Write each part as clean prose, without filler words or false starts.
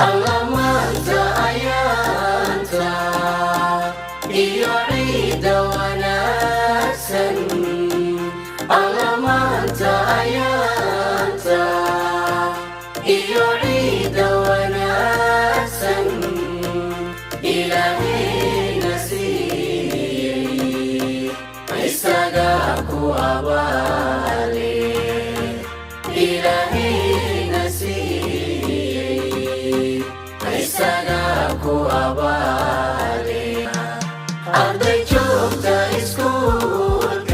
الله ما أنت أيانت يعيد وناسا الله ما أنت أيانت يعيد وناسا إلهي نسير استقاك أبالي إلهي نسير استقاك أبالي أرضي شوفت إسكولك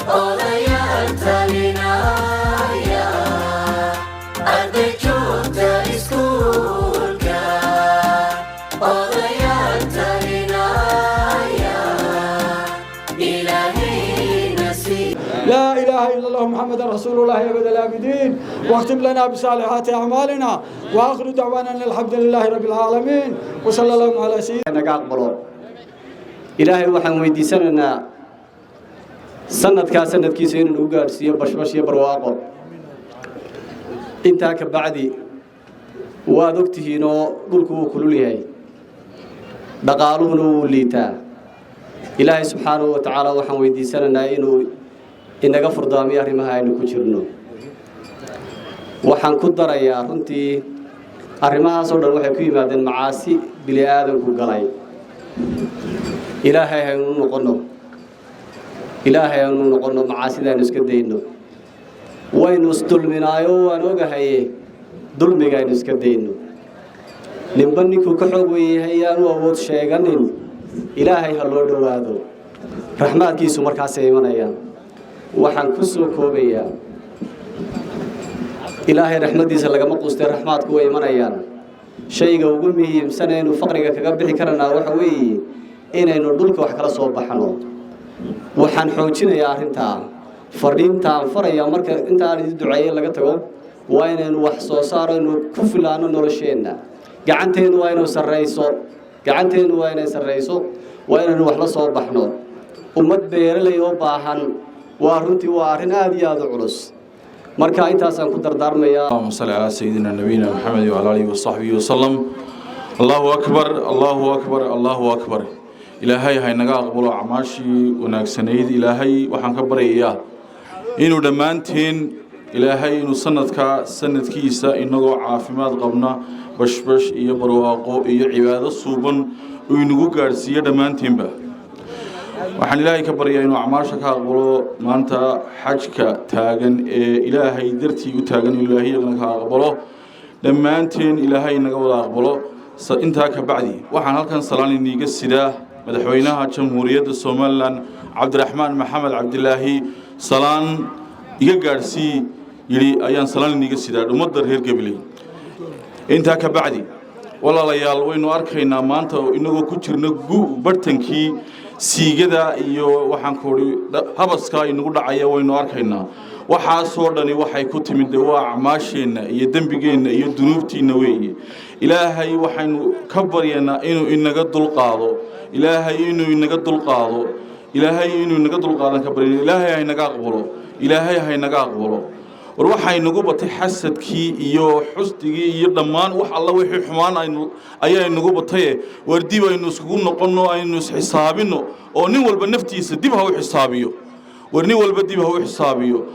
أوليات لنايا أرضي شوفت إسكولك أوليات لنايا إلهي نسير لا إله إلا الله محمد رسول الله أبد الآبدين واختم لنا بصالحات أعمالنا وآخر دعوانا أن الحمد لله رب العالمين وصلى الله على سيدنا قبله إلهي وحن ويديسنا سند كاسند كيسين الوجار سيا بشبش يبرواقه أنت كبعدي وادكته إنه قلكوا كل هاي دقالونه ليتا إلهي سبحانه وتعالى وحن ويديسنا إنه غفر دامي أرمها إنه كشرنو وحن كدر يا رنتي أرمها صدر وحكي ما ذن معاصي بلي آدم كجلاي إلهي هنون نقولنا إلهي هنون نقولنا معاصي ذا نسكدينه وين وستول منايو ونوجه هي دول مجاي نسكدينه نبني كحوي هي أنو أود شيء جنين إلهي هاللورد وادو رحمات كيسو مركاسي منايا وحن كسو كوبيا إلهي رحمتي سلقة مقصد رحمات كوي منايا شيء جوجل مهم سنة إنه فقرك كقبل كرنا وحوي إنه ندلك وحكلا صوب حنو وحن حوجنا يا أنت فردين تام فريا مرك أنت على الدعاء اللي قلته وين إنه وحصو صار إنه كفلانو نرشينا قعنتين وين سريسو قعنتين وين سريسو وين إنه وحلا صوب حنو ومد بير لي وباهن وارنتي وارنا هذه عرس مركا أنت أصلا كدر دار ميا اللهم صل على سيدنا نبينا محمد وعلى آله وصحبه وسلم الله أكبر الله أكبر الله أكبر إلهي هاي نجا قبول عماشي وناكسنيد إلهي وحن كبر إياه إنه دمانتين إلهي إنه سند كيسة إنه عافمات قبنا بش يبرواقو عبادة صوبا وإنه قارسية دمانتين به waxaan ilaahay ka baryaa inuu acmaasha ka aqbalo maanta xajka taagan ee ilaahay dartii u taagan ilaahay ka aqbalo dhammaanteen ilaahay naga wada aqbalo intaa ka bacdi waxaan halkan salaan iniga sidaa madaxweynaha jamhuuriyadda Soomaaliland Cabdiraxmaan Maxamed Cabdilaahi salaan iga gaarsii yiri ayaan salaan iniga sidaa ummadda reer Gabiley intaa ka bacdi walaalayaal waynu arkaynaa maanta inagoo ku jirna bartankii siigada iyo waxaan ku habaska inagu dhacaya waynu arkaynaa waxa soo dhani waxay ku timid waa acmaasheena iyo dambigeena iyo dunuubtiina weeye ilaahay waxaanu ka baryanaa inuu inaga dulqaado ilaahay inuu inaga dulqaado ilaahay inuu inaga dulqaadan ka baryo ilaahay ay naga aqbalo ilaahay ay naga aqbalo war waxay nagu batay xasadkii iyo xusdigii iyo dhammaan wax alla wixii xumaan ayay nagu batay war dib aynu isku noqono aynu xisaabino oo nin walba naftiisa dib ha u xisaabiyo war nin walba dib ha u xisaabiyo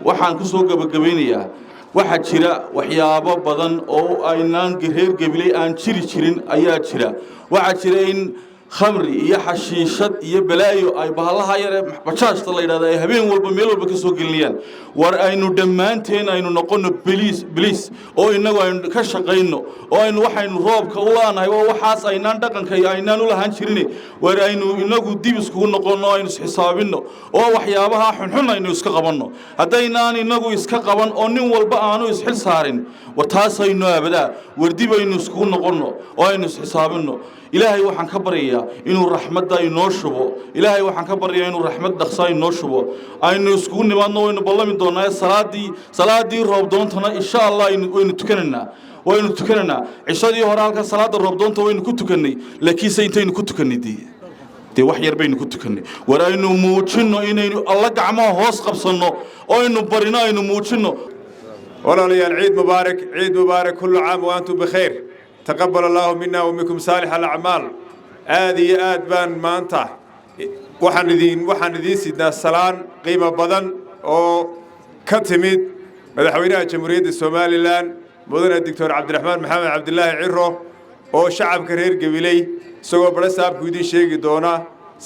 waxaan ku soo gabagabeynayaa waxa jira waxyaabo badan oo aynaan reer Gabiley aan jirin ayaa jira waxa jira in khamri iyo xashiishad iyo balaayo ay bahalaha yar bajaajta la yiraahdo ay habeen walba meel walba ka soo gelinayaan war aynu dhammaanteen aynu noqono biliis oo inagu aynu ka shaqeyno oo aynu waxaynu roobka u laanahay oo waxaas aynaan dhaqanka aynaan u lahaan jirin war aynu inagu dib isku noqono aynu xisaabino oo waxyaabaha xunxun aynu iska qabanno hadaynaan inagu iska qaban oo nin walba aanu isxil saarin war taas aynu abada war dib aynu isku noqono oo aynu xisaabino ilaahay waxaan ka baryaa inuu raxmadda inoo shubo ilaahay waxaan ka baryaa inuu raxmad dhaqso inoo shubo aynu isku nimaadno waynu ballami doonaa salaadii roob doontana insha Allah waynu tukananaa cishadii hore halka salaada roob doonta waynu ku tukanay laakiin intaynu ku tukanay dee wax yar baynu ku tukanay war aynu muujino inaynu alla gacmaha hoos qabsano oo aynu barino aynu muujino ولا ليال عيد مبارك كل عام وأنتم بخير تقبل الله منا ومنكم صالح الأعمال هذه آدبان ما أنت waxaan idin sidnaa salaan qiimo badan oo ka timid madaxweynaha jamhuuriyadda Soomaaliland mudane Dr. Cabdiraxmaan Maxamed Cabdullaahi Ciro oo shacabka reer Gabiley isagoo barasaabku idin sheegi doona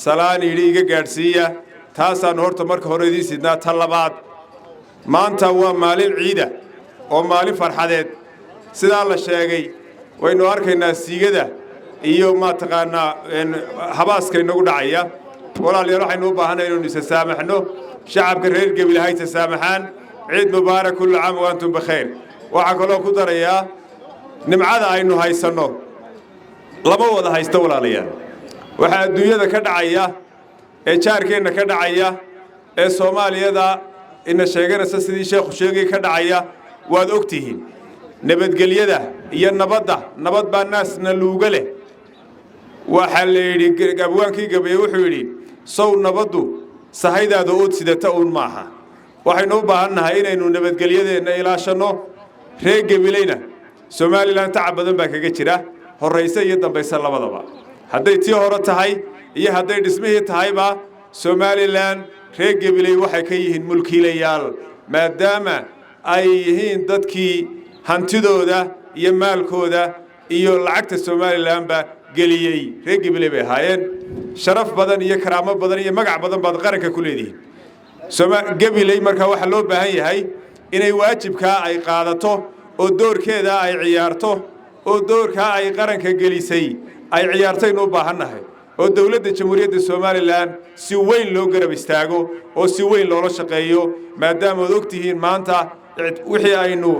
salaan iga gaarsiiya taasaan horta marka hore idin sidnaa tan labaad maanta waa maalin ciida oo maalin farxadeed sidaa la sheegay waynu arkaynaa siigada iyo ma taqaanaa habaaska inagu dhacaya walaalayaal waxaynu u baahanay inaynu issaamaxno shacabka reer Gabiley hay issaamaxaan ciid mubaarak kullu caam wa antum bikhair waxa kale oo ku darayaa nimcada aynu haysano laba wada haysto walaalayaal waxa adduunyada ka dhacaya ee jaarkeena ka dhacaya ee Soomaaliyada ina sheeganaysa sidii sheekhu sheegay ka dhacaya waad ogtihiin nabadgelyada iyo nabad baa naasna luuga leh waxa la yiri abwaankii Gabiley wuxuu yiri sow nabadu sahaydaada oo sidata uun maaha waxaynu u baahannahay inaynu nabadgelyadeena ilaashano reer Gabileyna Soomaaliland tacab badan baa kaga jira horeysa iyo dambaysa labadaba hadday tii hore tahay iyo hadday dhismihii tahayba Soomaaliland reer Gabiley waxay ka yihiin mulkiilayaal maadaama ay yihiin dadkii hantidooda iyo maalkooda iyo lacagta Soomaaliland ba geliyay reer Gabiley bay haayeen sharaf badan iyo karaamo badan iyo magac badan baad qaranka ku leedihiin Gabiley marka waxa loo baahan yahay inay waajibka ay qaadato oo doorkeeda ay ciyaarto oo doorka ay qaranka gelisay ay ciyaartay u baahannahay oo dawladda jamhuuriyadda Soomaaliland si weyn loo garab istaago oo si weyn loola shaqeeyo maadaama aad ogtihiin maanta wixii aynu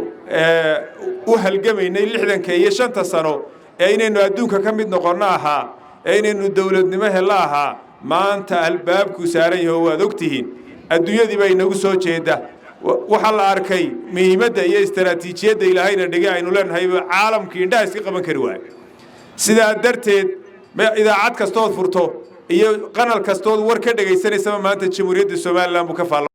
u halgamaynay 60 iyo 5 sano inaynu adduunka ka mid noqono ahaa inaynu dawladnimo helaha maanta albaabku saaran yahay waad ogtihiin adduunyadii bay nagu soo jeeda waxa la arkay muhiimadda iyo istaraatiijiyadda ilaahayna dhigay aynu leenahay caalamka indhaha iska qaban kari waay sidaa darteed idaacad kastood furto iyo qanal kastood war ka dhageysanaysa maanta jamhuuriyadda Soomaaliland buu ka faalo